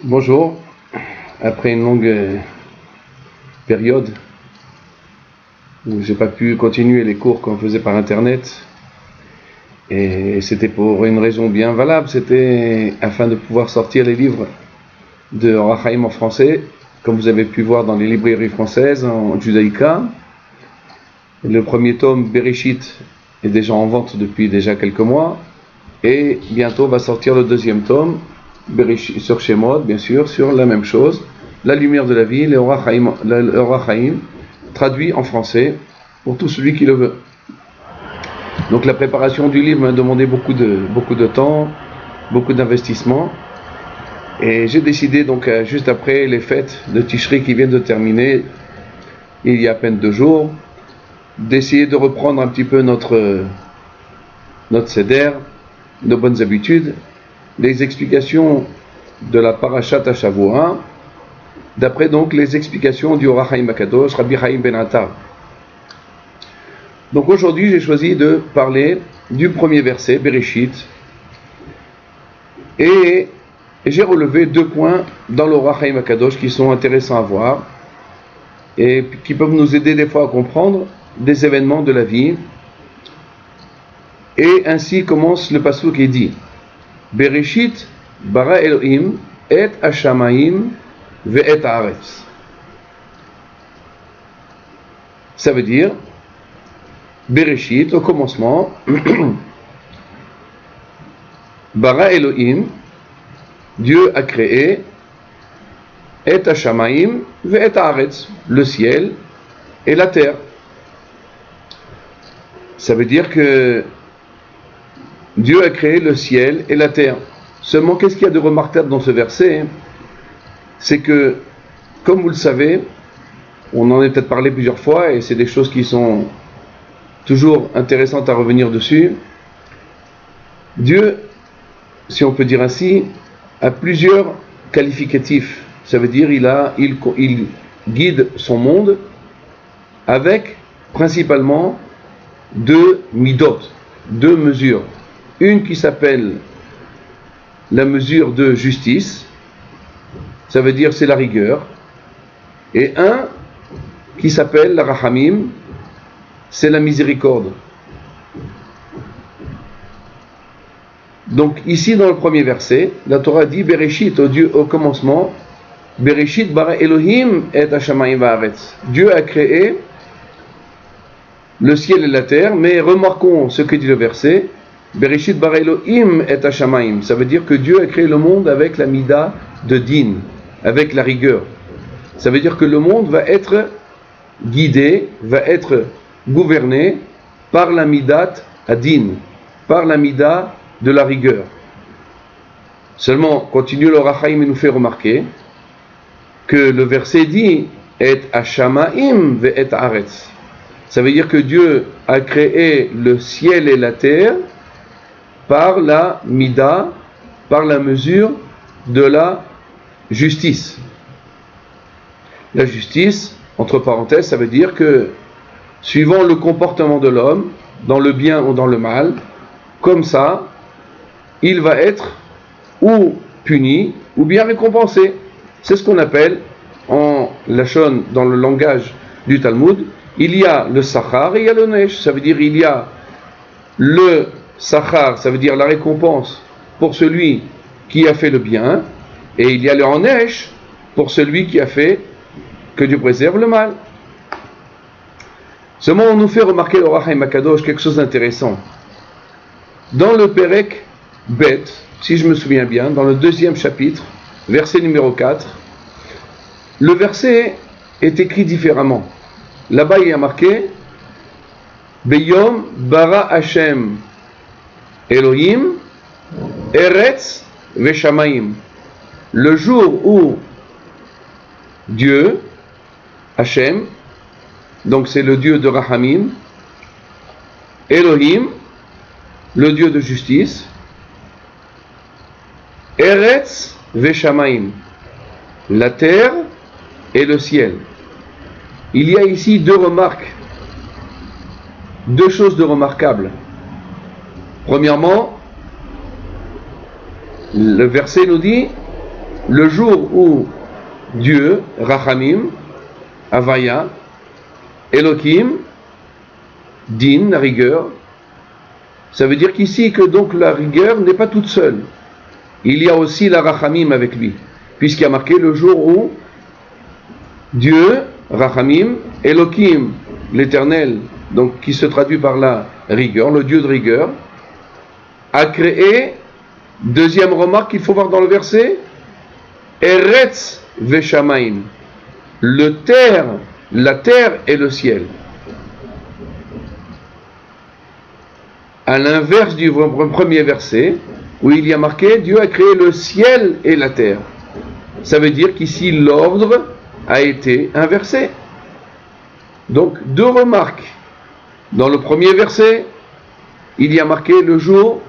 Bonjour, après une longue période où j'ai pas pu continuer les cours qu'on faisait par internet, et c'était pour une raison bien valable, c'était afin de pouvoir sortir les livres de Or HaChaim en français, comme vous avez pu voir dans les librairies françaises en Judaïka. Le premier tome, Bereshit, est déjà en vente depuis déjà quelques mois, et bientôt va sortir le deuxième tome, Bereshit, sur Shemot, bien sûr, sur la même chose, la lumière de la vie, le Or HaChaim, traduit en français pour tout celui qui le veut. Donc la préparation du livre m'a demandé beaucoup de temps, beaucoup d'investissement, et j'ai décidé donc juste après les fêtes de Tishri qui viennent de terminer il y a à peine 2 jours, d'essayer de reprendre un petit peu notre seder, nos bonnes habitudes, les explications de la Parashat HaShavua, d'après donc les explications du Or HaChaim HaKadosh, Rabbi Chaim Ben Attar. Donc aujourd'hui j'ai choisi de parler du premier verset, Bereshit, et j'ai relevé 2 points dans le Or HaChaim HaKadosh qui sont intéressants à voir et qui peuvent nous aider des fois à comprendre des événements de la vie. Et ainsi commence le pasuk qui dit Bereshit bara Elohim et hashamayim ve'et haaretz. Ça veut dire Bereshit, au commencement, bara Elohim, Dieu a créé et hashamayim ve'et haaretz, le ciel et la terre. Ça veut dire que Dieu a créé le ciel et la terre. Seulement, qu'est-ce qu'il y a de remarquable dans ce verset? C'est que, comme vous le savez, on en a peut-être parlé plusieurs fois, et c'est des choses qui sont toujours intéressantes à revenir dessus. Dieu, si on peut dire ainsi, a plusieurs qualificatifs. Ça veut dire il guide son monde avec principalement 2 midot, 2 mesures. Une qui s'appelle la mesure de justice, ça veut dire c'est la rigueur, et un qui s'appelle la rahamim, c'est la miséricorde. Donc ici dans le premier verset, la Torah dit Bereshit, au commencement, Bereshit bara Elohim et hashamayim va'aretz. Dieu a créé le ciel et la terre, mais remarquons ce que dit le verset, Bereshit bara Elohim et hashamayim. Ça veut dire que Dieu a créé le monde avec la mida de din, avec la rigueur. Ça veut dire que le monde va être guidé, va être gouverné par la midat adin, par la mida de la rigueur. Seulement, continue le Or HaChaim et nous fait remarquer que le verset dit et hashamayim ve'et haaretz. Ça veut dire que Dieu a créé le ciel et la terre par la mida, par la mesure de la justice. La justice, entre parenthèses, ça veut dire que suivant le comportement de l'homme, dans le bien ou dans le mal, comme ça, il va être ou puni ou bien récompensé. C'est ce qu'on appelle en lachon, dans le langage du Talmud, il y a le sachar et il y a le nesh. Ça veut dire il y a le sachar, ça veut dire la récompense pour celui qui a fait le bien, et il y a le nesh pour celui qui a fait, que Dieu préserve, le mal. Seulement on nous fait remarquer au Or HaChaim HaKadosh quelque chose d'intéressant. Dans le Perek Bet, si je me souviens bien, dans le 2e chapitre, verset numéro 4, le verset est écrit différemment. Là-bas, il y a marqué Beyom bara Hashem Elohim Eretz Veshamayim. Le jour où Dieu, Hashem, donc c'est le Dieu de Rahamim, Elohim, le Dieu de justice, Eretz Veshamayim, la terre et le ciel. Il y a ici 2 remarques, 2 choses de remarquables. Premièrement, le verset nous dit le jour où Dieu, Rachamim, Havaya, Elohim, Din, la rigueur, ça veut dire qu'ici que donc la rigueur n'est pas toute seule. Il y a aussi la Rachamim avec lui, puisqu'il y a marqué le jour où Dieu, Rachamim, Elohim, l'Éternel, donc qui se traduit par la rigueur, le Dieu de rigueur, a créé, deuxième remarque qu'il faut voir dans le verset, Eretz Veshamaim, la terre et le ciel. À l'inverse du premier verset, où il y a marqué Dieu a créé le ciel et la terre. Ça veut dire qu'ici l'ordre a été inversé. Donc deux remarques. Dans le premier verset, il y a marqué le jour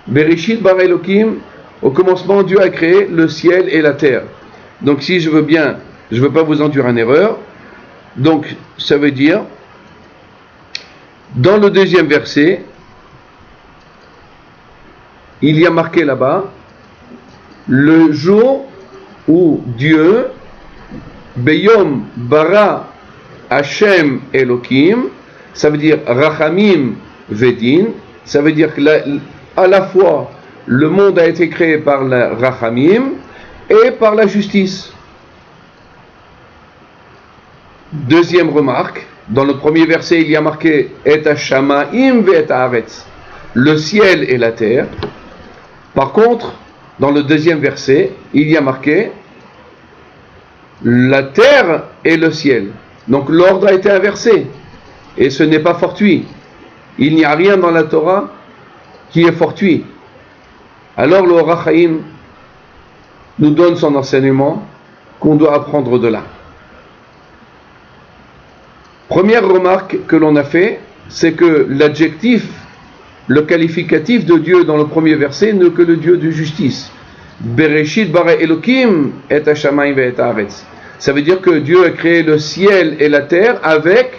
Bereshit bara Elohim, au commencement Dieu a créé le ciel et la terre. Donc si je veux bien, je ne veux pas vous induire en erreur, donc ça veut dire dans le deuxième verset, il y a marqué là-bas le jour où Dieu Beyom bara Hashem Elohim, ça veut dire Rachamim Vedin, ça veut dire que à la fois le monde a été créé par la Rachamim et par la justice. Deuxième remarque, dans le premier verset il y a marqué Et Hashamaim ve'et haaretz, le ciel et la terre. Par contre, dans le deuxième verset, il y a marqué la terre et le ciel. Donc l'ordre a été inversé. Et ce n'est pas fortuit. Il n'y a rien dans la Torah qui est fortuit. Alors le Or HaChaim nous donne son enseignement qu'on doit apprendre de là. Première remarque que l'on a fait, c'est que l'adjectif, le qualificatif de Dieu dans le premier verset n'est que le Dieu de justice. Bereshit bara Elohim et Hashamayim ve'et haaretz. Ça veut dire que Dieu a créé le ciel et la terre avec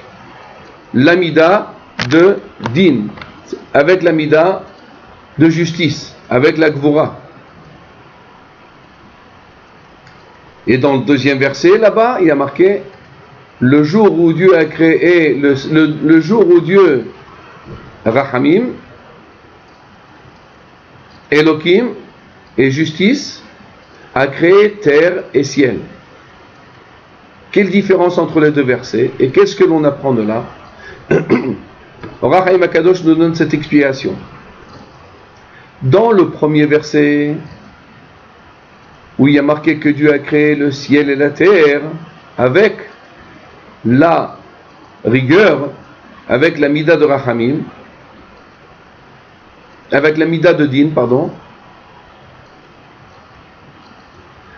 l'amida de din, avec l'amida de justice, avec la gvura. Et dans le deuxième verset, là-bas, il y a marqué le jour où Dieu a créé, le jour où Dieu, Rachamim, Elohim et justice, a créé terre et ciel. Quelle différence entre les deux versets et qu'est-ce que l'on apprend de là? Or HaChaim HaKadosh nous donne cette explication. Dans le premier verset, où il y a marqué que Dieu a créé le ciel et la terre avec la rigueur, avec la mida de Rachamim, avec la mida de Din, pardon,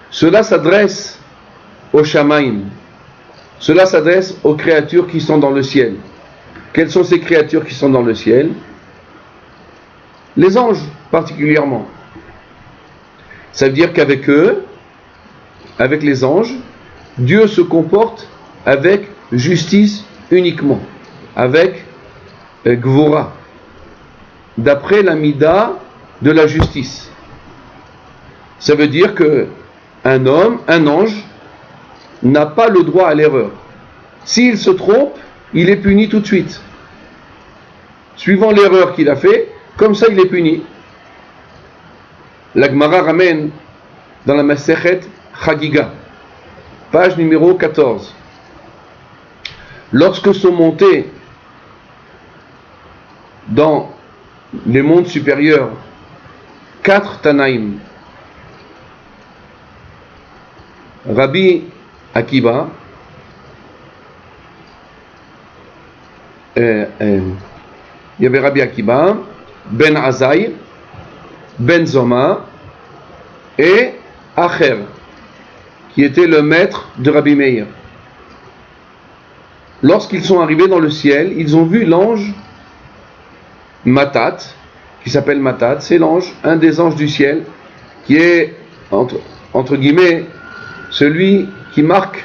cela s'adresse aux Shamaim, cela s'adresse aux créatures qui sont dans le ciel. Quelles sont ces créatures qui sont dans le ciel? Les anges, particulièrement. Ça veut dire qu'avec eux, avec les anges, Dieu se comporte avec justice uniquement, avec Gvura, d'après la mida de la justice. Ça veut dire que un ange, n'a pas le droit à l'erreur. S'il se trompe, il est puni tout de suite. Suivant l'erreur qu'il a fait, comme ça il est puni. La Gemara ramène dans la Masechet Chagiga, page numéro 14. Lorsque sont montés dans les mondes supérieurs 4 Tanaïm, Rabbi Akiba, il y avait Rabbi Akiba, Ben Azaï, Ben Zoma et Acher, qui était le maître de Rabbi Meir. Lorsqu'ils sont arrivés dans le ciel, ils ont vu l'ange Matat, qui s'appelle Matat, c'est l'ange, un des anges du ciel, qui est, entre guillemets, celui qui marque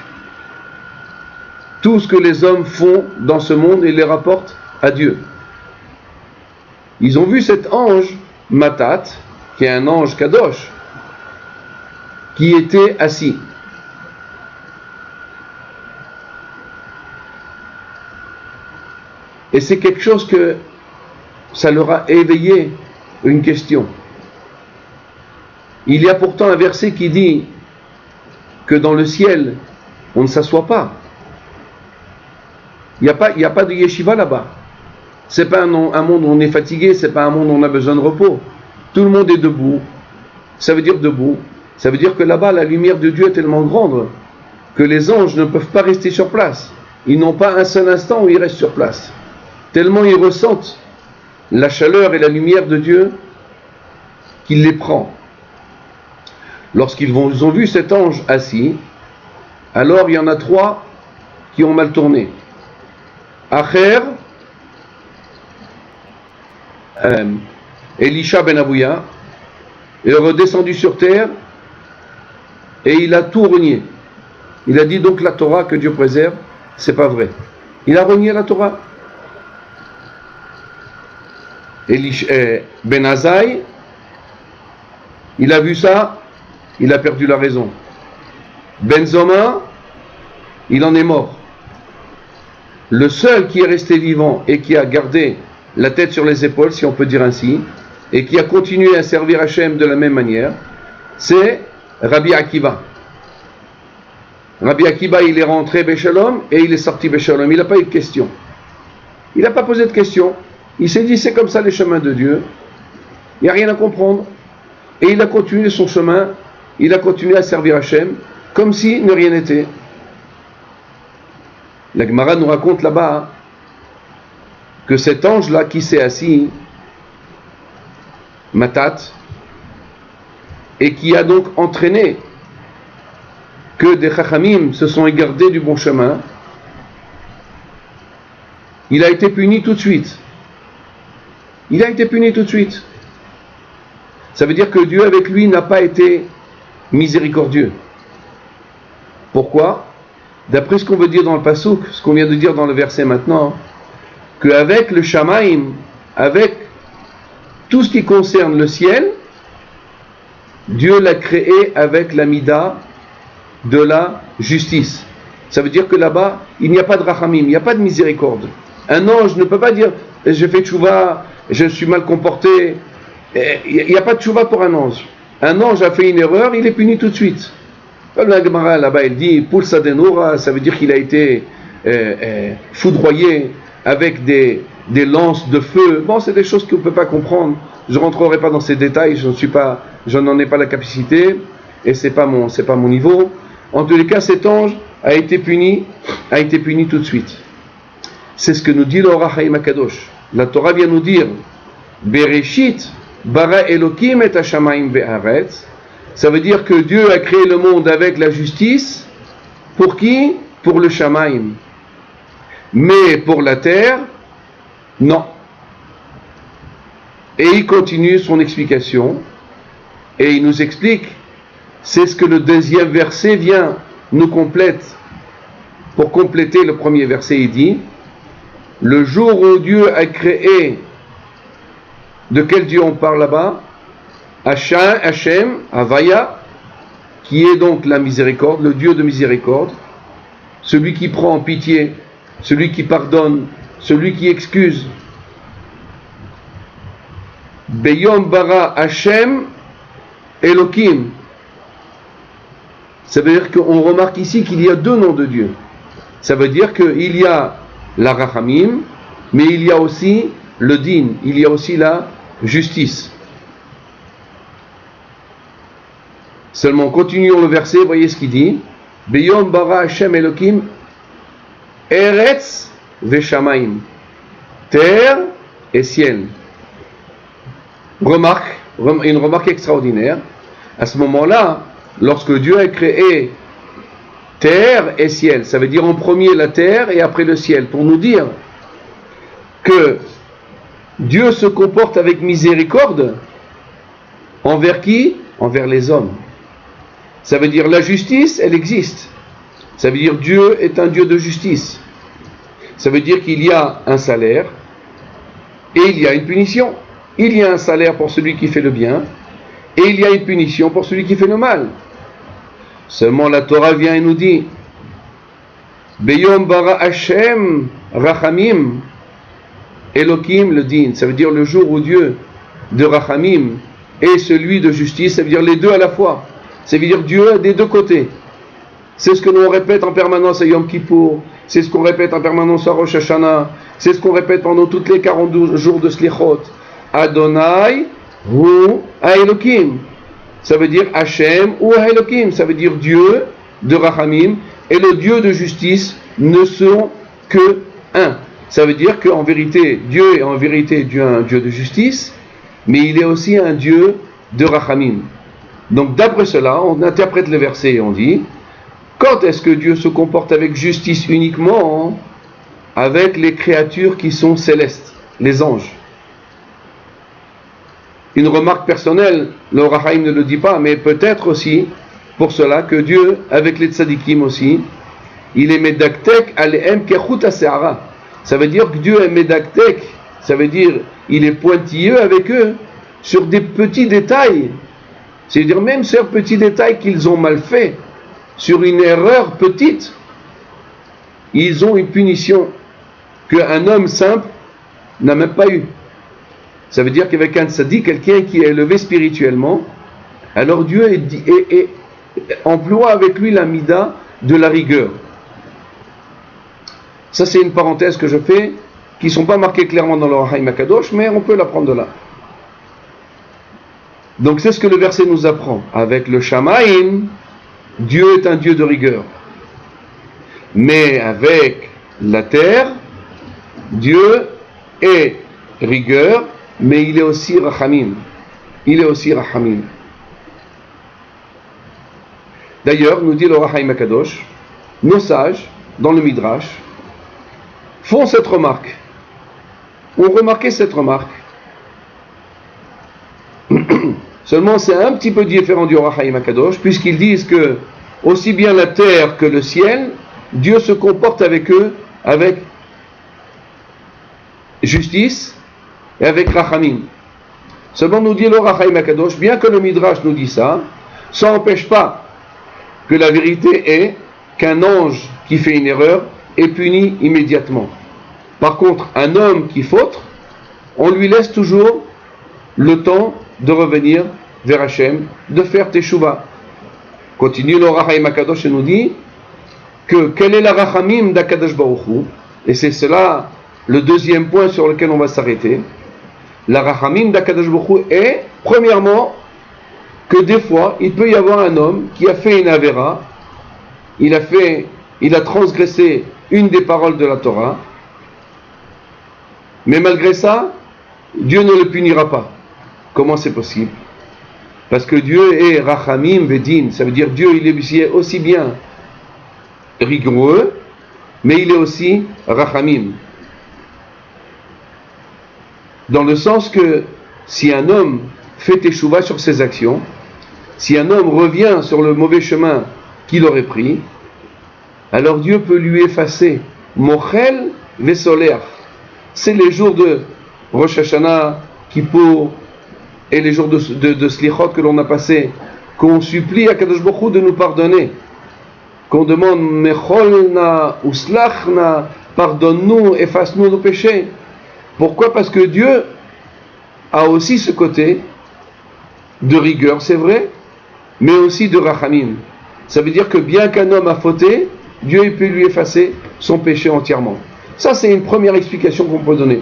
tout ce que les hommes font dans ce monde et les rapporte à Dieu. Ils ont vu cet ange Matat, qui est un ange Kadosh, qui étaient assis. Et c'est quelque chose que ça leur a éveillé une question. Il y a pourtant un verset qui dit que dans le ciel, on ne s'assoit pas. Il n'y a pas de yeshiva là-bas. C'est pas un monde où on est fatigué, c'est pas un monde où on a besoin de repos. Tout le monde est debout. Ça veut dire debout. Ça veut dire que là-bas, la lumière de Dieu est tellement grande que les anges ne peuvent pas rester sur place. Ils n'ont pas un seul instant où ils restent sur place. Tellement ils ressentent la chaleur et la lumière de Dieu qu'il les prend. Lorsqu'ils ont vu cet ange assis, alors il y en a 3 qui ont mal tourné. Acher, Elisha ben Avouya, est redescendu sur terre et il a tout renié. Il a dit donc la Torah que Dieu préserve, c'est pas vrai. Il a renié la Torah. Ben Azaï, il a vu ça, il a perdu la raison. Ben Zoma, il en est mort. Le seul qui est resté vivant et qui a gardé la tête sur les épaules, si on peut dire ainsi, et qui a continué à servir Hachem de la même manière, c'est Rabbi Akiva. Rabbi Akiva, il est rentré Béchalom et il est sorti Béchalom. Il n'a pas eu de question. Il n'a pas posé de question. Il s'est dit, c'est comme ça les chemins de Dieu. Il n'y a rien à comprendre. Et il a continué son chemin. Il a continué à servir Hachem comme si ne rien n'était. La Gemara nous raconte là-bas que cet ange-là qui s'est assis, Matat, et qui a donc entraîné que des Chachamim se sont égarés du bon chemin, il a été puni tout de suite. Il a été puni tout de suite. Ça veut dire que Dieu avec lui n'a pas été miséricordieux. Pourquoi? D'après ce qu'on veut dire dans le Passouk, ce qu'on vient de dire dans le verset maintenant, qu'avec le Shamaim, avec tout ce qui concerne le ciel, Dieu l'a créé avec la mida de la justice. Ça veut dire que là-bas, il n'y a pas de rachamim, il n'y a pas de miséricorde. Un ange ne peut pas dire « je fais tchouva, je suis mal comporté ». Il n'y a pas de tchouva pour un ange. Un ange a fait une erreur, il est puni tout de suite. Comme la Gemara là-bas, il dit « pulsa denura », ça veut dire qu'il a été foudroyé avec des lances de feu. Bon, c'est des choses qu'on ne peut pas comprendre. Je ne rentrerai pas dans ces détails, je n'en ai pas la capacité, et c'est pas mon niveau. En tous les cas, cet ange a été puni tout de suite. C'est ce que nous dit l'Or HaChaim HaKadosh. La Torah vient nous dire Bereshit bara Elokim et hashamayim ve'aretz. Ça veut dire que Dieu a créé le monde avec la justice. Pour qui? Pour le Shamaim. Mais pour la terre, non. Et il continue son explication et il nous explique, c'est ce que le deuxième verset vient nous complète. Pour compléter le premier verset, il dit le jour où Dieu a créé, de quel Dieu on parle là-bas? Hachem, Havaya, qui est donc la miséricorde, le Dieu de miséricorde, celui qui prend en pitié, celui qui pardonne, celui qui excuse. Beyom bara Hachem Elokim. Ça veut dire qu'on remarque ici qu'il y a 2 noms de Dieu. Ça veut dire qu'il y a la Rachamim, mais il y a aussi le Din, il y a aussi la justice. Seulement, continuons le verset, voyez ce qu'il dit. Beyom bara Hashem Elokim Eretz Veshamayim. Terre et ciel. Une remarque extraordinaire. À ce moment-là, lorsque Dieu a créé terre et ciel, ça veut dire en premier la terre et après le ciel, pour nous dire que Dieu se comporte avec miséricorde envers qui? Envers les hommes. Ça veut dire la justice, elle existe. Ça veut dire Dieu est un Dieu de justice. Ça veut dire qu'il y a un salaire et il y a une punition. Il y a un salaire pour celui qui fait le bien et il y a une punition pour celui qui fait le mal. Seulement la Torah vient et nous dit Beyom bara Hashem rachamim Elohim le din. Ça veut dire le jour où Dieu de rachamim et celui de justice, ça veut dire les deux à la fois. Ça veut dire Dieu des deux côtés. C'est ce que l'on répète en permanence à Yom Kippour, c'est ce qu'on répète en permanence à Rosh Hashanah, c'est ce qu'on répète pendant toutes les 42 jours de Slichot. Adonai hu Elohim. Ça veut dire Hashem ou Elohim. Ça veut dire Dieu de rachamim et le Dieu de justice ne sont que un. Ça veut dire qu'en vérité, Dieu est en vérité un Dieu de justice, mais il est aussi un Dieu de rachamim. Donc d'après cela, on interprète le verset et on dit, quand est-ce que Dieu se comporte avec justice uniquement avec les créatures qui sont célestes, les anges? Une remarque personnelle, le Rahaim ne le dit pas, mais peut-être aussi pour cela que Dieu, avec les tzadikim aussi, il est medaktek alehem kechut hase'ara. Ça veut dire que Dieu est medaktek, ça veut dire il est pointilleux avec eux sur des petits détails. C'est-à-dire même sur un petit détail qu'ils ont mal fait, sur une erreur petite, ils ont une punition qu'un homme simple n'a même pas eu. Ça veut dire qu'avec un tzaddik, quelqu'un qui est élevé spirituellement, alors Dieu emploie avec lui la mida de la rigueur. Ça c'est une parenthèse que je fais, qui ne sont pas marquées clairement dans le Rahaim Akadosh, mais on peut l'apprendre de là. Donc c'est ce que le verset nous apprend. Avec le Shamaïm, Dieu est un Dieu de rigueur. Mais avec la terre, Dieu est rigueur, mais il est aussi Rachamim. Il est aussi Rachamim. D'ailleurs, nous dit le Rahaim Akadosh, nos sages, dans le Midrash, font cette remarque. Ont remarqué cette remarque. Seulement, c'est un petit peu différent du Rahaim Akadosh, puisqu'ils disent que aussi bien la terre que le ciel, Dieu se comporte avec eux avec justice et avec Rachamim. Seulement, nous dit le Rahaim Akadosh, bien que le Midrash nous dit ça n'empêche pas que la vérité est qu'un ange qui fait une erreur est puni immédiatement. Par contre, un homme qui faute, on lui laisse toujours le temps de revenir vers Hachem, de faire teshuva. Continue le Rahaim Akadosh et nous dit que quel est la rachamim d'Akadosh Baruch Hu, et c'est cela le deuxième point sur lequel on va s'arrêter. La rachamim d'Akadosh Baruch Hu est, premièrement, que des fois, il peut y avoir un homme qui a fait une avéra, il a transgressé une des paroles de la Torah, mais malgré ça, Dieu ne le punira pas. Comment c'est possible? Parce que Dieu est Rachamim Vedin, ça veut dire Dieu il est aussi bien rigoureux, mais il est aussi Rachamim. Dans le sens que si un homme fait teshuva sur ses actions, si un homme revient sur le mauvais chemin qu'il aurait pris, alors Dieu peut lui effacer Mochel Vesoler. C'est les jours de Rosh Hashanah, Kippour et les jours de Slichot que l'on a passés, qu'on supplie à Kadosh Baruch Hu de nous pardonner, qu'on demande Mecholna Uslachna, pardonne-nous, efface-nous nos péchés. Pourquoi? Parce que Dieu a aussi ce côté de rigueur, c'est vrai, mais aussi de rachamim. Ça veut dire que bien qu'un homme a fauté, Dieu il peut lui effacer son péché entièrement. Ça c'est une première explication qu'on peut donner.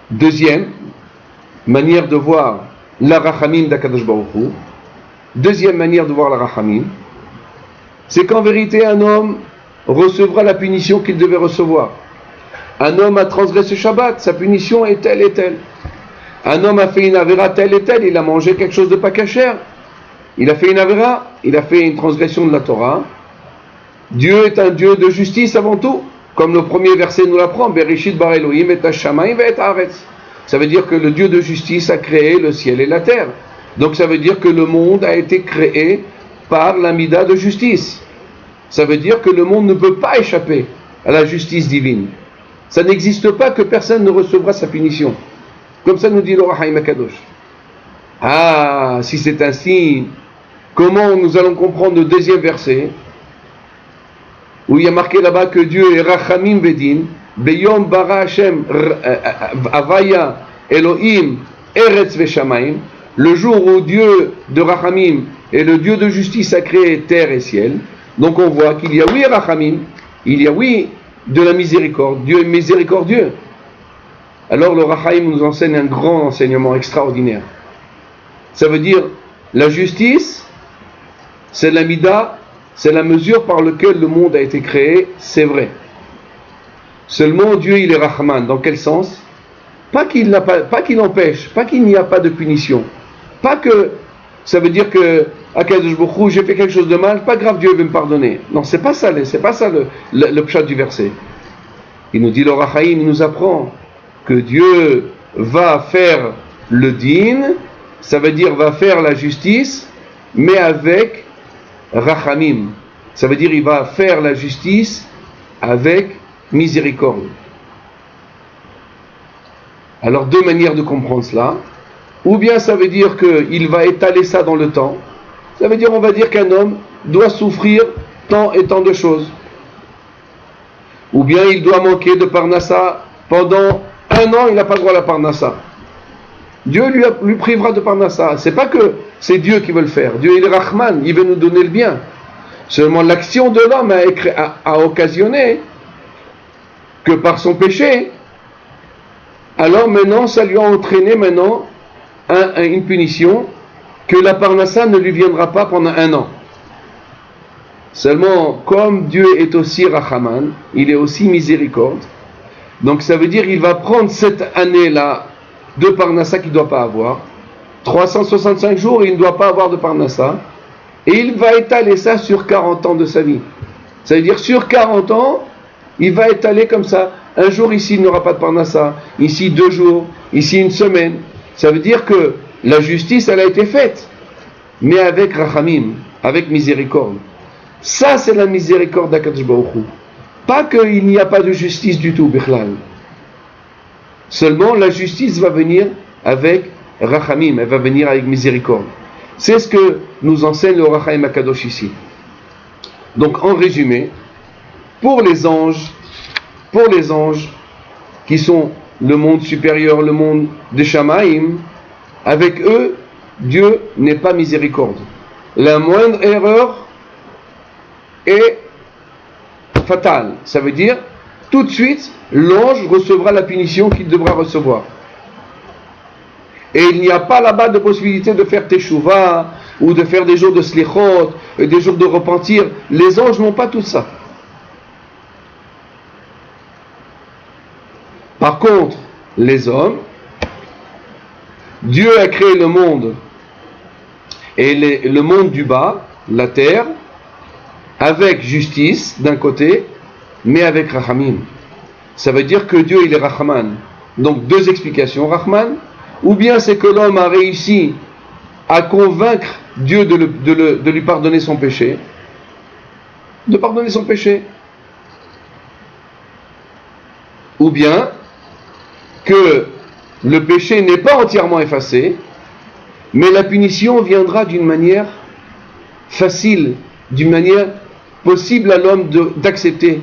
Deuxième manière de voir la rachamim d'Akadosh Baruch Hu, deuxième manière de voir la rachamim, c'est qu'en vérité un homme recevra la punition qu'il devait recevoir. Un homme a transgressé Shabbat, sa punition est telle et telle. Un homme a fait une avéra telle et telle, il a mangé quelque chose de pas kasher. Il a fait une avéra, il a fait une transgression de la Torah. Dieu est un Dieu de justice avant tout, comme le premier verset nous l'apprend, Bereshit bara Elohim et hashamayim ve'et haaretz. Ça veut dire que le Dieu de justice a créé le ciel et la terre. Donc ça veut dire que le monde a été créé par l'amida de justice. Ça veut dire que le monde ne peut pas échapper à la justice divine. Ça n'existe pas que personne ne recevra sa punition. Comme ça nous dit le Rahaim Akadosh. Ah, si c'est ainsi, Comment nous allons comprendre le deuxième verset, où il y a marqué là-bas que Dieu est Rachamim Vedin, Beyom bara Hashem Avaya Elohim Eretz Veshamayim, le jour où Dieu de Rachamim et le Dieu de justice a créé terre et ciel. Donc on voit qu'il y a oui Rachamim, il y a oui de la miséricorde, Dieu est miséricordieux. Alors le Rachamim nous enseigne un grand enseignement extraordinaire. Ça veut dire la justice, c'est la mida, c'est la mesure par laquelle le monde a été créé, c'est vrai. Seulement Dieu il est Rahman, dans quel sens? Pas qu'il empêche, pas qu'il n'y a pas de punition. Pas que ça veut dire que Akadosh Baruch Hu, j'ai fait quelque chose de mal, pas grave, Dieu va me pardonner. Non, c'est pas ça le pshat du verset. Il nous dit le Rachaim, il nous apprend que Dieu va faire le din, ça veut dire va faire la justice, mais avec Rachamim. Ça veut dire il va faire la justice avec miséricorde. Alors deux manières de comprendre cela. Ou bien ça veut dire qu'il va étaler ça dans le temps. Ça veut dire, on va dire qu'un homme doit souffrir tant et tant de choses. Ou bien il doit manquer de Parnassa pendant 1 an, il n'a pas le droit à la Parnassa. Dieu lui privera de Parnassa. C'est pas que c'est Dieu qui veut le faire. Dieu il est Rahman, il veut nous donner le bien. Seulement l'action de l'homme a occasionné que par son péché, alors maintenant ça lui a entraîné maintenant une punition, que la Parnassa ne lui viendra pas pendant 1 an. Seulement, comme Dieu est aussi Rachaman, il est aussi miséricorde, donc ça veut dire qu'il va prendre cette année-là de Parnassa qu'il ne doit pas avoir, 365 jours, il ne doit pas avoir de Parnassa, et il va étaler ça sur 40 ans de sa vie. Ça veut dire sur 40 ans, il va étaler comme ça. Un jour ici, il n'aura pas de Parnassa, ici 2 jours, ici 1 semaine. Ça veut dire que la justice, elle a été faite, mais avec Rachamim, avec miséricorde. Ça, c'est la miséricorde d'Akadosh Baruch Hu. Pas qu'il n'y a pas de justice du tout, Bichlal. Seulement, la justice va venir avec Rachamim, elle va venir avec miséricorde. C'est ce que nous enseigne le Rachaim Akadosh ici. Donc, en résumé, pour les anges qui sont le monde supérieur, le monde de Shamaïm, avec eux, Dieu n'est pas miséricorde. La moindre erreur est fatale. Ça veut dire, tout de suite, l'ange recevra la punition qu'il devra recevoir. Et il n'y a pas là-bas de possibilité de faire teshuva, ou de faire des jours de slichot, et des jours de repentir. Les anges n'ont pas tout ça. Par contre, les hommes, Dieu a créé le monde et le monde du bas, la terre, avec justice d'un côté, mais avec Rachamim. Ça veut dire que Dieu il est Rahman. Donc 2 explications, Rahman, ou bien c'est que l'homme a réussi à convaincre Dieu de lui pardonner son péché, ou bien que le péché n'est pas entièrement effacé, mais la punition viendra d'une manière facile, d'une manière possible à l'homme d'accepter,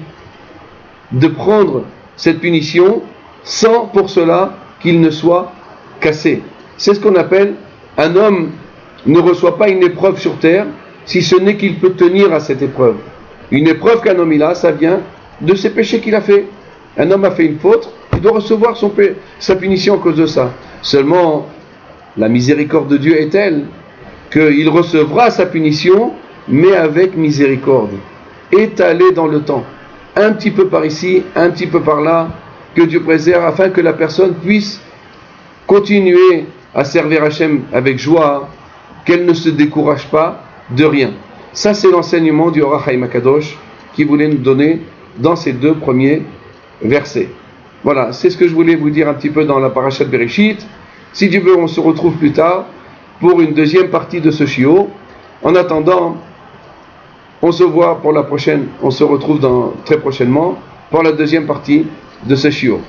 de prendre cette punition sans pour cela qu'il ne soit cassé. C'est ce qu'on appelle, un homme ne reçoit pas une épreuve sur terre si ce n'est qu'il peut tenir à cette épreuve. Une épreuve qu'un homme il a, ça vient de ses péchés qu'il a fait. Un homme a fait une faute, il doit recevoir sa punition à cause de ça. Seulement, la miséricorde de Dieu est telle qu'il recevra sa punition, mais avec miséricorde, étalée dans le temps. Un petit peu par ici, un petit peu par là, que Dieu préserve, afin que la personne puisse continuer à servir Hachem avec joie, qu'elle ne se décourage pas de rien. Ça, c'est l'enseignement du Or HaChaim Akadosh qui voulait nous donner dans ces 2 premiers versets. Voilà, c'est ce que je voulais vous dire un petit peu dans la parashat Bereshit. Si Dieu veut, on se retrouve plus tard pour une deuxième partie de ce shiur. En attendant, on se voit pour la prochaine, on se retrouve très prochainement pour la deuxième partie de ce shiur.